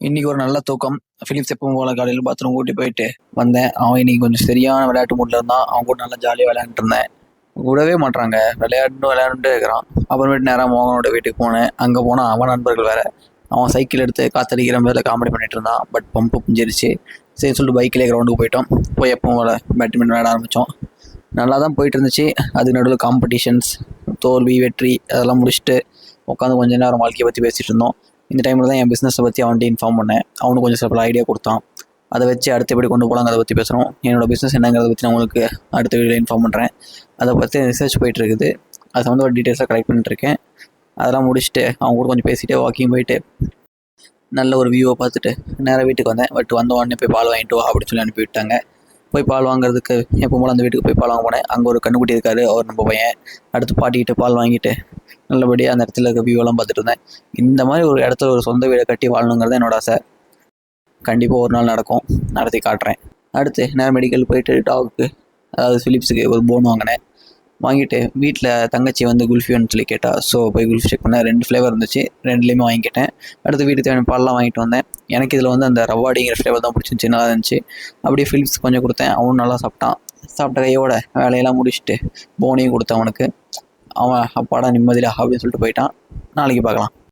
இன்னைக்கு ஒரு நல்ல தூக்கம். ஃபிலிப்ஸ் எப்பவும் போல காலையில் பாத்ரூம் கூட்டி போயிட்டு வந்தேன். அவன் இன்னைக்கு கொஞ்சம் சரியான விளையாட்டு மூட்ல இருந்தான். அவன் கூட நல்லா ஜாலியாக விளையாண்டுட்டு இருந்தேன். விடவே மாட்றாங்க. விளையாண்டுட்டே இருக்கிறான். அப்புறமேட்டு நேரா மோகனோட வீட்டுக்கு போனேன். அங்கே போனால் அவன் நண்பர்கள் வேற. அவன் சைக்கிள் எடுத்து காத்தடிக்கிற மாதிரில காமெடி பண்ணிட்டு இருந்தான். பட் பம்பு புஞ்சிருச்சு. சரி சொல்லிட்டு பைக்கிலே கிரவுண்டுக்கு போயிட்டோம். போய் எப்பவும் போல பேட்மிண்டன் விளையாட ஆரம்பித்தோம். நல்லா தான் போயிட்டு இருந்துச்சு. அதுக்கு நடுவில் காம்படிஷன்ஸ், தோல்வி, வெற்றி அதெல்லாம் முடிச்சுட்டு உட்காந்து கொஞ்ச நேரம் வாழ்க்கையை பற்றி பேசிகிட்டு இருந்தோம். இந்த டைமில் தான் என் பிஸ்னஸை பற்றி அவன்கிட்ட இன்ஃபார்ம் பண்ணேன். அவனுக்கு கொஞ்சம் சில ஐடியா கொடுத்தான். அதை வச்சு அடுத்த எப்படி கொண்டு போகலாங்க அதை பற்றி பேசுகிறோம். என்னோடய பிஸ்னஸ் என்னங்கிறத பற்றி நான் உங்களுக்கு அடுத்த வீடியோவில் இன்ஃபார்ம் பண்ணுறேன். அதை பற்றி ரிசர்ச் போயிட்டுருக்குது. அதை வந்து ஒரு டீட்டெயில்ஸாக கலெக்ட் பண்ணிட்டுருக்கேன். அதெல்லாம் முடிச்சுட்டு அவங்க கூட கொஞ்சம் பேசிகிட்டே வாக்கிங் போயிட்டு நல்ல ஒரு வியூவை பார்த்துட்டு நேராக வீட்டுக்கு வந்தேன். பட் வந்த உடனே போய் பால் வாங்கிட்டு வா அப்படின்னு சொல்லி அனுப்பி விட்டாங்க. போய் பால் வாங்குறதுக்கு எப்போ போல அந்த வீட்டுக்கு போய் பால் வாங்க போனேன். அங்கே ஒரு கண்ணுக்குட்டி இருக்காரு, அவர் நம்ம பையன். அடுத்து பாட்டிக்கிட்டு பால் வாங்கிட்டு நல்லபடியாக அந்த இடத்துல இருக்க வியூவெல்லாம் பார்த்துட்டு இருந்தேன். இந்த மாதிரி ஒரு இடத்துல ஒரு சொந்த வீடை கட்டி வாழணுங்கிறது என்னோட ஆசை. கண்டிப்பாக ஒரு நாள் நடக்கும், நடத்தி காட்டுறேன். அடுத்து நேரம் மெடிக்கல் போயிட்டு டாகுக்கு, அதாவது ஃபிலிப்ஸுக்கு ஒரு போன் வாங்கினேன். வாங்கிட்டு வீட்டில் தங்கச்சி வந்து குல்ஃபி வேணும்னு சொல்லி கேட்டா. ஸோ போய் குல்ஃபி செக் பண்ணேன். 2 ஃப்ளேவர் இருந்துச்சு, 2லேயுமே வாங்கிக்கிட்டேன். அடுத்து வீட்டுக்கு தேவையான பால்லாம் வாங்கிட்டு வந்தேன். எனக்கு இதில் வந்து அந்த ரவாடிங்கிற ஃப்ளேவர் தான் பிடிச்சிருந்துச்சி, நல்லா இருந்துச்சு. அப்படியே ஃபிலிப்ஸ் கொஞ்சம் கொடுத்தேன், அவனும் நல்லா சாப்பிட்டான். சாப்பிட்ட கையோட வேலையெல்லாம் முடிச்சுட்டு போனையும் கொடுத்தேன் அவனுக்கு. அவன் அப்பாடா நிம்மதியா அப்படின்னு சொல்லிட்டு போயிட்டான். நாளைக்கு பார்க்கலாம்.